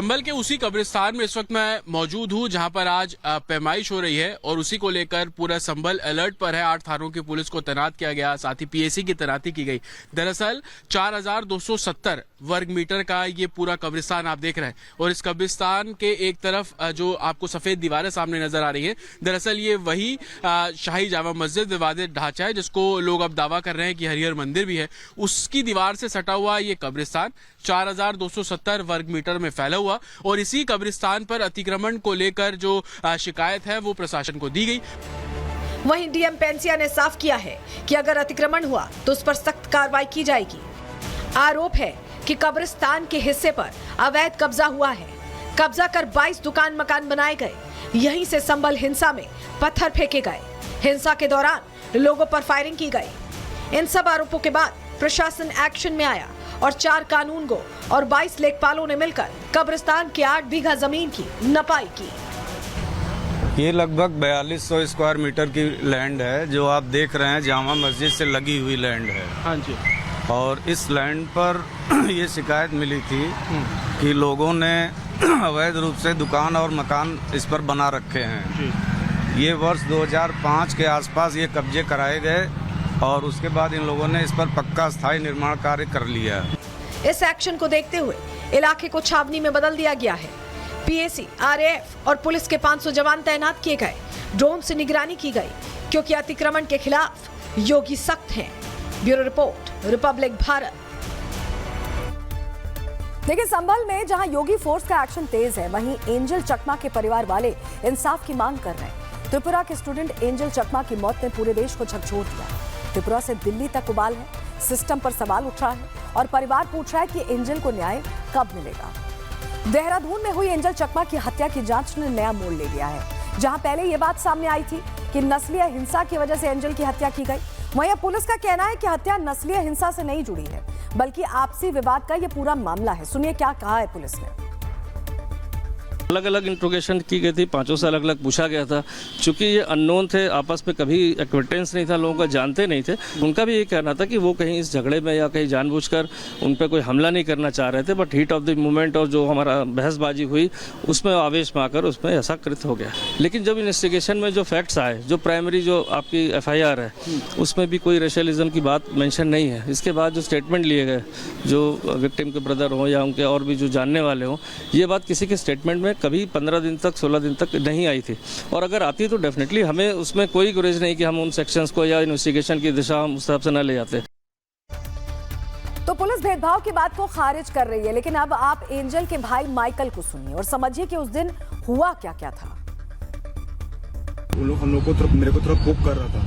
संभल के उसी कब्रिस्तान में इस वक्त मैं मौजूद हूं जहां पर आज पैमाइश हो रही है और उसी को लेकर पूरा संभल अलर्ट पर है। 8 थानों की पुलिस को तैनात किया गया, साथ ही पीएसी की तैनाती की गई। दरअसल 4270 वर्ग मीटर का ये पूरा कब्रिस्तान आप देख रहे हैं और इस कब्रिस्तान के एक तरफ जो आपको सफेद दीवारें सामने नजर आ रही हैं, दरअसल ये वही शाही जामा मस्जिद विवादित ढांचा है जिसको लोग अब दावा कर रहे हैं कि हरिहर मंदिर भी है। उसकी दीवार से सटा हुआ ये कब्रिस्तान 4270 वर्ग मीटर में फैला हुआ और इसी कब्रिस्तान पर अतिक्रमण को लेकर जो शिकायत है वो प्रशासन को दी गई। वहीं डीएम पेंसिया ने साफ किया है कि अगर अतिक्रमण हुआ तो उस पर सख्त कार्रवाई की जाएगी। आरोप है कि कब्रिस्तान के हिस्से पर अवैध कब्जा हुआ है। कब्जा कर 22 दुकान मकान बनाए गए। यहीं से संभल हिंसा में पत्थर फेंके गए। हिंसा के दौरान लोगों पर फायरिंग की गई। इन सब आरोपों के बाद प्रशासन एक्शन में आया और 4 कानूनगो और 22 लेखपालों ने मिलकर कब्रिस्तान के 8 बीघा जमीन की नपाई की। ये लगभग 4200 स्क्वायर मीटर की लैंड है जो आप देख रहे हैं, जामा मस्जिद से लगी हुई लैंड है। हाँ जी। और इस लैंड पर ये शिकायत मिली थी कि लोगों ने अवैध रूप से दुकान और मकान इस पर बना रखे हैं जी। ये वर्ष 2005 के आसपास ये कब्जे कराए गए और उसके बाद इन लोगों ने इस पर पक्का स्थायी निर्माण कार्य कर लिया। इस एक्शन को देखते हुए इलाके को छावनी में बदल दिया गया है। पीएसी, आरएएफ और पुलिस के 500 जवान तैनात किए गए। ड्रोन से निगरानी की गई क्योंकि अतिक्रमण के खिलाफ योगी सख्त हैं। Bureau report, Republic Bharat. देखिए, संभल में जहां योगी फोर्स का एक्शन तेज है, वहीं एंजल चकमा के परिवार वाले इंसाफ की मांग कर रहे हैं। त्रिपुरा के स्टूडेंट एंजल चकमा की मौत ने पूरे देश को झकझोर दिया। त्रिपुरा से दिल्ली तक उबाल है, सिस्टम पर सवाल उठ रहा है और परिवार पूछ रहा है कि एंजल को न्याय कब मिलेगा। देहरादून में हुई एंजल चकमा की हत्या की जांच ने नया मोड़ ले लिया है। जहां पहले ये बात सामने आई थी कि नस्लीय हिंसा की वजह से एंजल की हत्या की गई, वहीं पुलिस का कहना है कि हत्या नस्लीय हिंसा से नहीं जुड़ी है बल्कि आपसी विवाद का ये पूरा मामला है। सुनिए क्या कहा है पुलिस ने। अलग अलग इंट्रोगेशन की गई थी, 5 से अलग अलग पूछा गया था। चूंकि ये अननोन थे, आपस में कभी एक्विटेंस नहीं था, लोगों को जानते नहीं थे। उनका भी ये कहना था कि वो कहीं इस झगड़े में या कहीं जानबूझकर उन पर कोई हमला नहीं करना चाह रहे थे, but heat of the moment और जो हमारा बहसबाजी हुई उसमें आवेश में आकर उसमें ऐसा कृत्य हो गया। लेकिन जब इन्वेस्टिगेशन में जो फैक्ट्स आए, जो प्राइमरी जो आपकी FIR है, उसमें भी कोई रेशियलिज्म की बात मेंशन नहीं है। इसके बाद जो स्टेटमेंट लिए गए, जो विक्टिम के ब्रदर हों या उनके और भी जो जानने वाले हों, ये बात किसी के स्टेटमेंट में कभी 15 दिन तक 16 दिन तक नहीं आई थी। और अगर आती तो डेफिनेटली हमें उसमें कोई गुरेज नहीं कि हम उन सेक्शंस को या इन्वेस्टिगेशन की दिशा हम उस तरफ से न ले जाते। तो पुलिस भेदभाव की बात को खारिज कर रही है, लेकिन अब आप एंजल के भाई माइकल को सुनिए और समझिए कि उस दिन हुआ क्या क्या था। वो लोग हम लोग को मेरे को थोड़ा पोक कर रहा था,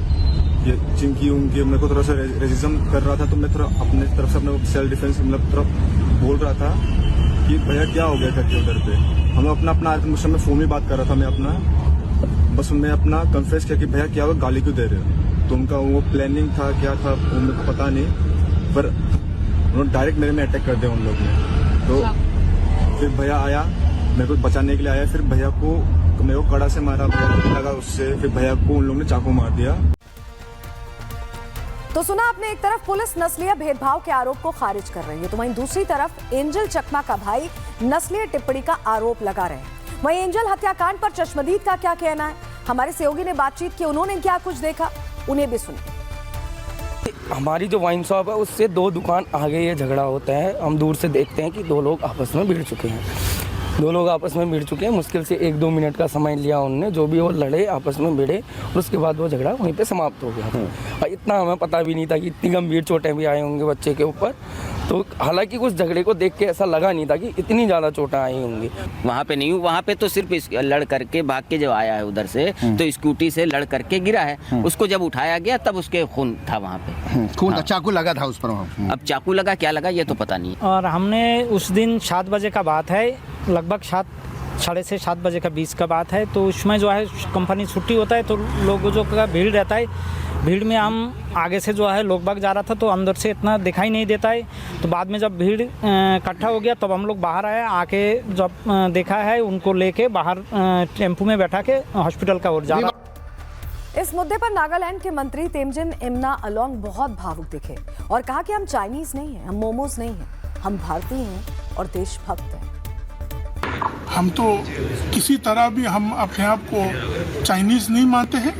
ये चिंकी उनकी मेरे को थोड़ा सा रेसिज्म कर रहा था, तो मैं थोड़ा अपने तरफ से अपने सेल्फ डिफेंस मतलब थोड़ा बोल रहा था कि भैया क्या हो गया करके उधर पे। हम अपना उस समय फोन में बात कर रहा था, मैं अपना बस मैं अपना कन्फेस किया कि भैया क्या हुआ, गाली क्यों दे रहे हो। तो उनका वो प्लानिंग था, क्या था वो मेरे को पता नहीं, पर उन्होंने डायरेक्ट मेरे में अटैक कर दिया उन लोग ने। तो फिर भैया आया मेरे को बचाने के लिए आया, फिर भैया को मेरे को कड़ा से मारा, भैया को लगा उससे, फिर भैया को उन लोगों ने चाकू मार दिया। तो सुना आपने, एक तरफ पुलिस नस्लीय भेदभाव के आरोप को खारिज कर रही है, तो वहीं दूसरी तरफ एंजल चकमा का भाई नस्लीय टिप्पणी का आरोप लगा रहे हैं। वहीं एंजल हत्याकांड पर चश्मदीद का क्या कहना है, हमारे सहयोगी ने बातचीत की, उन्होंने क्या कुछ देखा, उन्हें भी सुनिए। हमारी जो वाइन शॉप है उससे 2 दुकान आगे ये झगड़ा होता है। हम दूर से देखते हैं कि 2 लोग आपस में भिड़ चुके हैं। 2 लोग आपस में भिड़ चुके हैं। मुश्किल से 1-2 मिनट का समय लिया उनने, जो भी वो लड़े, आपस में भिड़े और उसके बाद वो झगड़ा वहीं पे समाप्त हो गया। और इतना हमें पता भी नहीं था कि इतनी गंभीर चोटें भी आए होंगे बच्चे के ऊपर। तो हालांकि उस झगड़े को देख के ऐसा लगा नहीं था कि इतनी ज़्यादा चोटें आई होंगी। वहाँ पे नहीं हूँ, वहाँ पे तो सिर्फ लड़ करके भाग के जब आया है उधर से, तो स्कूटी से लड़ करके गिरा है। उसको जब उठाया गया तब उसके खून था वहाँ पे, खून, चाकू लगा था उस पर। अब चाकू लगा क्या लगा ये तो पता नहीं। और हमने उस दिन 7 बजे का बात है, लगभग 7:30 7 बजे का 20 का बात है। तो उसमें जो है कंपनी छुट्टी होता है तो लोगों जो का भीड़ रहता है, भीड़ में हम आगे से जो है लोग बाग जा रहा था तो अंदर से इतना दिखाई नहीं देता है। तो बाद में जब भीड़ इकट्ठा हो गया तब हम लोग बाहर आए, आके जब देखा है उनको लेके बाहर टेम्पू में बैठा के हॉस्पिटल का ओर जा रहा। इस मुद्दे पर नागालैंड के मंत्री तेमजिन इमना अलोंग बहुत भावुक दिखे और कहा कि हम चाइनीज नहीं हैं, हम मोमोज नहीं हैं, हम भारतीय हैं और देशभक्त हैं। हम तो किसी तरह भी हम अपने आप को चाइनीज़ नहीं मानते हैं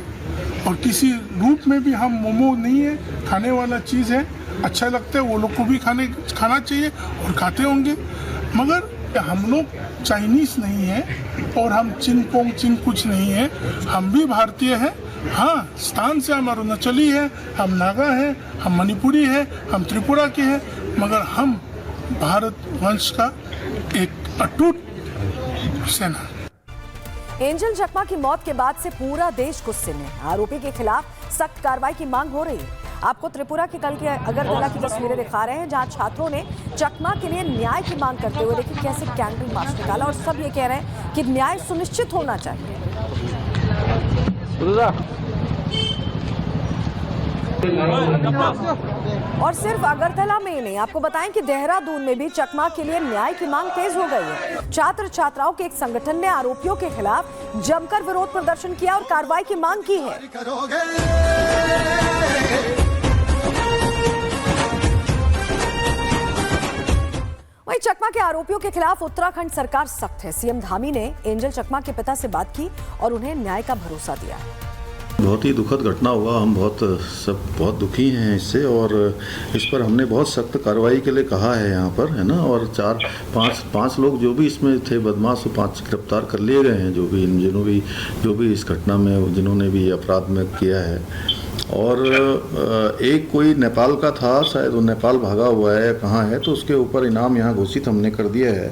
और किसी रूप में भी हम मोमो नहीं है, खाने वाला चीज़ है, अच्छा लगता है, वो लोग को भी खाना चाहिए और खाते होंगे। मगर हम लोग चाइनीज़ नहीं है और हम चिन कुछ नहीं है, हम भी भारतीय हैं। हाँ, स्थान से हम अरुणाचली है, हम नागा हैं, हम मणिपुरी है, हम त्रिपुरा के हैं, मगर हम भारत वंश का एक अटूट सेना। एंजल चकमा की मौत के बाद से पूरा देश गुस्से में। आरोपी के खिलाफ सख्त कार्रवाई की मांग हो रही है। आपको त्रिपुरा की कल के अगरतला की तस्वीरें दिखा रहे हैं, जहां छात्रों ने चकमा के लिए न्याय की मांग करते हुए देखिए कैसे कैंडल मार्च निकाला और सब ये कह रहे हैं कि न्याय सुनिश्चित होना चाहिए। और सिर्फ अगरतला में ही नहीं, आपको बताएं कि देहरादून में भी चकमा के लिए न्याय की मांग तेज हो गई है। छात्र छात्राओं के एक संगठन ने आरोपियों के खिलाफ जमकर विरोध प्रदर्शन किया और कार्रवाई की मांग की है। वहीं चकमा के आरोपियों के खिलाफ उत्तराखंड सरकार सख्त है। सीएम धामी ने एंजल चकमा के पिता से बात की और उन्हें न्याय का भरोसा दिया। बहुत ही दुखद घटना हुआ, हम बहुत दुखी हैं इससे और इस पर हमने बहुत सख्त कार्रवाई के लिए कहा है यहाँ पर, है ना। और 4-5 लोग जो भी इसमें थे बदमाश, 5 गिरफ्तार कर लिए गए हैं, जो भी इस घटना में जिन्होंने भी अपराध में किया है। और एक कोई नेपाल का था, शायद वो नेपाल भागा हुआ है, कहाँ है, तो उसके ऊपर इनाम यहाँ घोषित हमने कर दिया है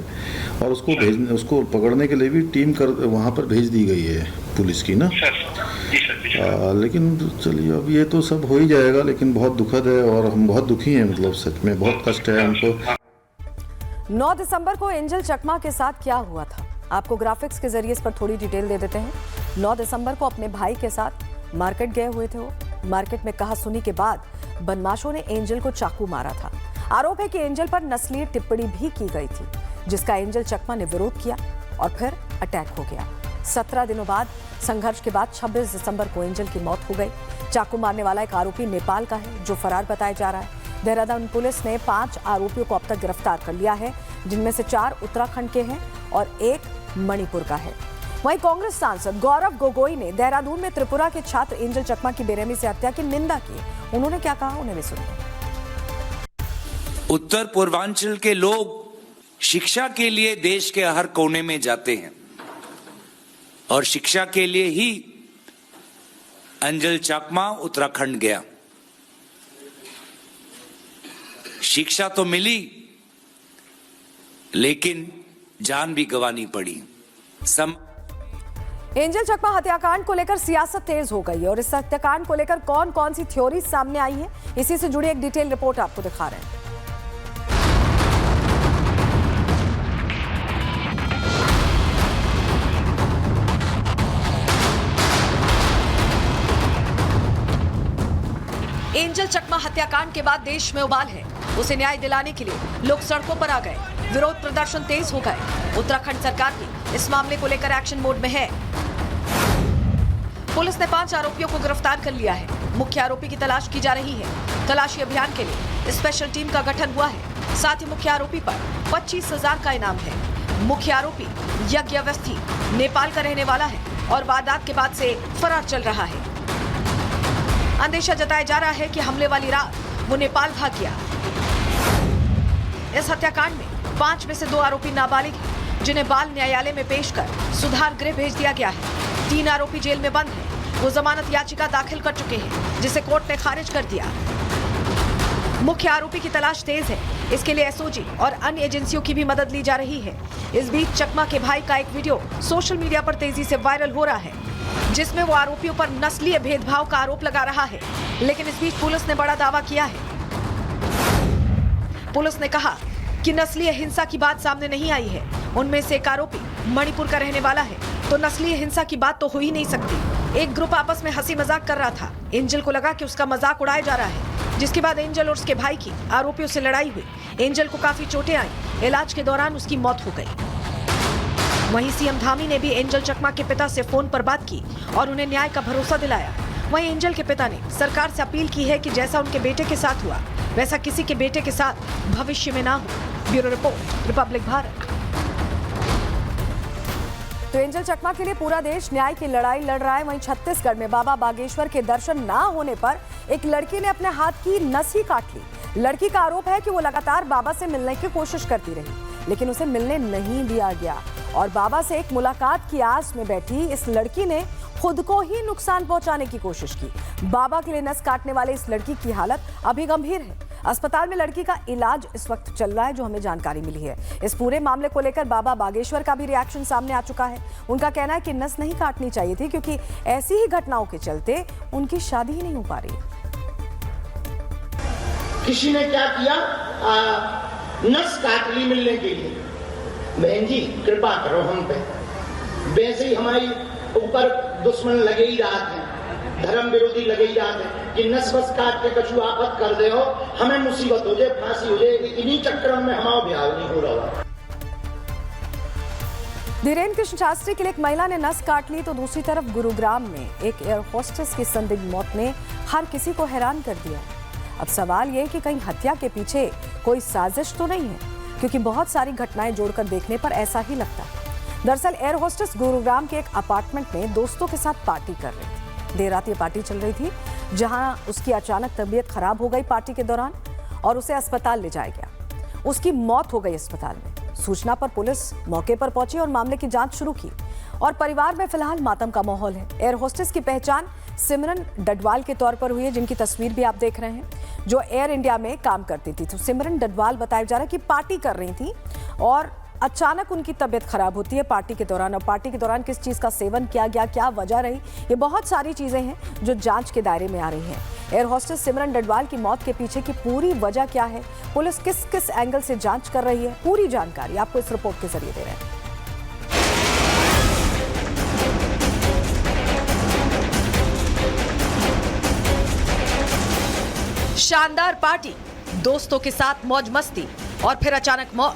और उसको पकड़ने के लिए भी टीम वहाँ पर भेज दी गई है पुलिस की ना। लेकिन चलिए अब ये तो सब हो ही जाएगा, लेकिन बहुत दुखद है और हम बहुत दुखी हैं, मतलब सच में बहुत कष्ट है हमको। 9 दिसंबर को एंजल चकमा के साथ क्या हुआ था, आपको ग्राफिक्स के जरिए इस पर थोड़ी डिटेल दे देते हैं। 9 दिसंबर को अपने भाई के साथ मार्केट गए हुए थे वो। मार्केट में कहासुनी के बाद बदमाशों ने एंजल को चाकू मारा था। आरोप है कि एंजल पर नस्लीय टिप्पणी भी की गई थी, जिसका एंजल चकमा ने विरोध किया और फिर अटैक हो गया। 17 दिनों बाद संघर्ष के बाद 26 दिसंबर को एंजल की मौत हो गई। चाकू मारने वाला एक आरोपी नेपाल का है, जो फरार बताया जा रहा है। देहरादून पुलिस ने 5 आरोपियों को अब तक गिरफ्तार कर लिया है, जिनमें से 4 उत्तराखंड के हैं और 1 मणिपुर का है। वहीं कांग्रेस सांसद गौरव गोगोई ने देहरादून में त्रिपुरा के छात्र एंजल चकमा की बेरहमी से हत्या की निंदा की। उन्होंने क्या कहा, उन्हें भी सुनिए। उत्तर पूर्वांचल के लोग शिक्षा के लिए देश के हर कोने में जाते हैं और शिक्षा के लिए ही एंजल चकमा उत्तराखंड गया। शिक्षा तो मिली, लेकिन जान भी गंवानी पड़ी। एंजल चकमा हत्याकांड को लेकर सियासत तेज हो गई और इस हत्याकांड को लेकर कौन कौन सी थ्योरी सामने आई है, इसी से जुड़ी एक डिटेल रिपोर्ट आपको दिखा रहे हैं। एंजल चकमा हत्याकांड के बाद देश में उबाल है। उसे न्याय दिलाने के लिए लोग सड़कों पर आ गए, विरोध प्रदर्शन तेज हो गए। उत्तराखंड सरकार भी इस मामले को लेकर एक्शन मोड में है। पुलिस ने 5 आरोपियों को गिरफ्तार कर लिया है। मुख्य आरोपी की तलाश की जा रही है। तलाशी अभियान के लिए स्पेशल टीम का गठन हुआ है। साथ ही मुख्य आरोपी पर 25,000 का इनाम है। मुख्य आरोपी यज्ञवस्थी नेपाल का रहने वाला है और वारदात के बाद से फरार चल रहा है। अंदेशा जताया जा रहा है कि हमले वाली रात वो नेपाल भाग गया। इस हत्याकांड में 5 में से 2 आरोपी नाबालिग हैं, जिन्हें बाल न्यायालय में पेश कर सुधार गृह भेज दिया गया है। 3 आरोपी जेल में बंद हैं। वो जमानत याचिका दाखिल कर चुके हैं, जिसे कोर्ट ने खारिज कर दिया। मुख्य आरोपी की तलाश तेज है। इसके लिए एसओजी और अन्य एजेंसियों की भी मदद ली जा रही है। इस बीच चकमा के भाई का एक वीडियो सोशल मीडिया पर तेजी से वायरल हो रहा है, जिसमें वो आरोपियों पर नस्लीय भेदभाव का आरोप लगा रहा है। लेकिन इस बीच पुलिस ने बड़ा दावा किया है। पुलिस ने कहा कि नस्लीय हिंसा की बात सामने नहीं आई है। उनमें से एक आरोपी मणिपुर का रहने वाला है, तो नस्लीय हिंसा की बात तो हो ही नहीं सकती। एक ग्रुप आपस में हंसी मजाक कर रहा था। एंजल को लगा कि उसका मजाक उड़ाया जा रहा है, जिसके बाद एंजल और उसके भाई की आरोपियों से लड़ाई हुई। एंजल को काफी चोटें आई। इलाज के दौरान उसकी मौत हो गई। वहीं सीएम धामी ने भी एंजल चकमा के पिता से फोन पर बात की और उन्हें न्याय का भरोसा दिलाया। वहीं एंजल के पिता ने सरकार से अपील की है कि जैसा उनके बेटे के साथ हुआ, वैसा किसी के बेटे के साथ भविष्य में ना हो। Bureau report, Republic Bharat. तो एंजल चकमा के लिए पूरा देश न्याय की लड़ाई लड़ रहा है। वहीं छत्तीसगढ़ में बाबा बागेश्वर के दर्शन ना होने पर एक लड़की ने अपने हाथ की नस ही काट ली। लड़की का आरोप है कि वो लगातार बाबा से मिलने की कोशिश करती रही, लेकिन उसे मिलने नहीं दिया गया और बाबा से एक मुलाकात की आस में बैठी इस लड़की ने खुद को ही नुकसान पहुंचाने की कोशिश की। बाबा के लिए नस काटने वाले इस लड़की की हालत अभी गंभीर है। अस्पताल में लड़की का इलाज इस वक्त चल रहा है, जो हमें जानकारी मिली है। इस पूरे मामले को लेकर बाबा बागेश्वर का भी रिएक्शन सामने आ चुका है। उनका कहना है कि नस नहीं काटनी चाहिए थी, क्योंकि ऐसी ही घटनाओं के चलते उनकी शादी ही नहीं हो पा रही। किसी ने क्या किया, नस काट ली मिलने के लिए। बहन जी कृपा करो हम पे, वैसे ही हमारी ऊपर दुश्मन लगे ही रहा थे, धर्म विरोधी लगे ही रहा थे कि नस बस काट के कछु आफत कर दे हो, हमें मुसीबत हो जाए, फांसी हो जाए। इन्हीं चक्कर में हमारा ब्याह नहीं हो रहा। धीरेन्द्र कृष्ण शास्त्री के लिए एक महिला ने नस काट ली, तो दूसरी तरफ गुरुग्राम में एक एयर होस्टेस की संदिग्ध मौत ने हर किसी को हैरान कर दिया। अब सवाल ये कि कहीं हत्या के पीछे कोई साजिश तो नहीं है, क्योंकि बहुत सारी घटनाएं जोड़कर देखने पर ऐसा ही लगता है। दरअसल एयर होस्टेस गुरुग्राम के एक अपार्टमेंट में दोस्तों के साथ पार्टी कर रही थी। देर रात ये पार्टी चल रही थी, जहां उसकी अचानक तबीयत खराब हो गई पार्टी के दौरान और उसे अस्पताल ले जाया गया। उसकी मौत हो गई अस्पताल में। सूचना पर पुलिस मौके पर पहुंची और मामले की जांच शुरू की और परिवार में फिलहाल मातम का माहौल है। एयर होस्टेस की पहचान सिमरन डडवाल के तौर पर हुई है, जिनकी तस्वीर भी आप देख रहे हैं, जो एयर इंडिया में काम करती थी। तो सिमरन डडवाल बताया जा रहा है कि पार्टी कर रही थी और अचानक उनकी तबीयत खराब होती है पार्टी के दौरान। और पार्टी के दौरान किस चीज़ का सेवन किया गया, क्या वजह रही, ये बहुत सारी चीज़ें हैं जो जांच के दायरे में आ रही हैं। एयर होस्टेस सिमरन डडवाल की मौत के पीछे की पूरी वजह क्या है, पुलिस किस किस एंगल से जांच कर रही है, पूरी जानकारी आपको इस रिपोर्ट के जरिए दे रहे हैं। शानदार पार्टी, दोस्तों के साथ मौज मस्ती और फिर अचानक मौत।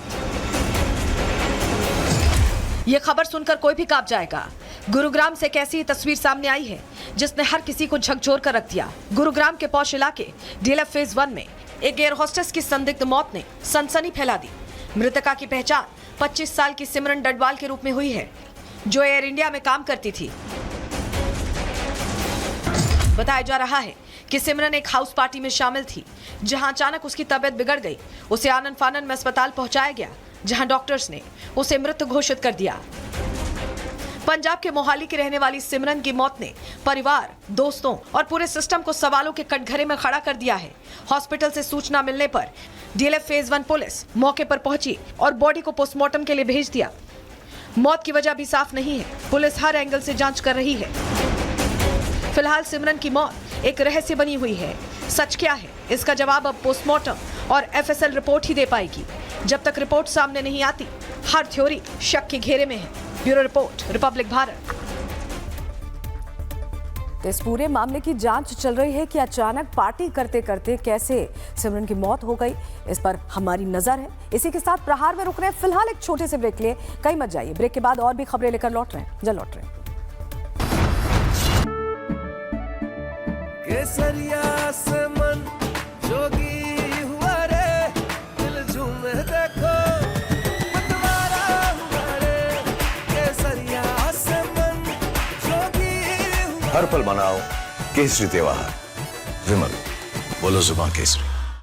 ये खबर सुनकर कोई भी कांप जाएगा। गुरुग्राम से एक ऐसी तस्वीर सामने आई है जिसने हर किसी को झकझोर कर रख दिया। गुरुग्राम के पौष इलाके डीएलएफ फेज 1 में एक एयर होस्टेस की संदिग्ध मौत ने सनसनी फैला दी। मृतका की पहचान 25 साल की सिमरन डडवाल के रूप में हुई है, जो एयर इंडिया में काम करती थी। बताया जा रहा है कि सिमरन एक हाउस पार्टी में शामिल थी, जहां अचानक उसकी तबीयत बिगड़ गई। उसे आनन फानन में अस्पताल पहुंचाया गया, जहां डॉक्टर्स ने उसे मृत घोषित कर दिया। पंजाब के मोहाली की रहने वाली सिमरन की मौत ने परिवार, दोस्तों और पूरे सिस्टम को सवालों के कटघरे में खड़ा कर दिया है। हॉस्पिटल से सूचना मिलने पर डीएलएफ फेज 1 पुलिस मौके पर पहुंची और बॉडी को पोस्टमार्टम के लिए भेज दिया। मौत की वजह भी साफ नहीं है, पुलिस हर एंगल से जांच कर रही है। फिलहाल सिमरन की मौत एक रहस्य बनी हुई है। सच क्या है, इसका जवाब अब पोस्टमार्टम और एफएसएल रिपोर्ट ही दे पाएगी। जब तक रिपोर्ट सामने नहीं आती, हर थ्योरी शक के घेरे में है। Bureau report, Republic Bharat. तो इस पूरे मामले की जांच चल रही है कि अचानक पार्टी करते करते कैसे सिमरन की मौत हो गई, इस पर हमारी नजर है। इसी के साथ प्रहार में रुक रहे हैं फिलहाल एक छोटे से ब्रेक लिए, कहीं मत जाइए। ब्रेक के बाद और भी खबरें लेकर लौट रहे हैं, जल्द लौट रहे हैं। केसरिया से मन जोगी हुआ रे, दिल झूमे देखो मतवारा हुआ रे। केसरिया से मन जोगी हुआ। हर पल मनाओ केसरी त्योहार। विमल, बोलो जुबान केसरी।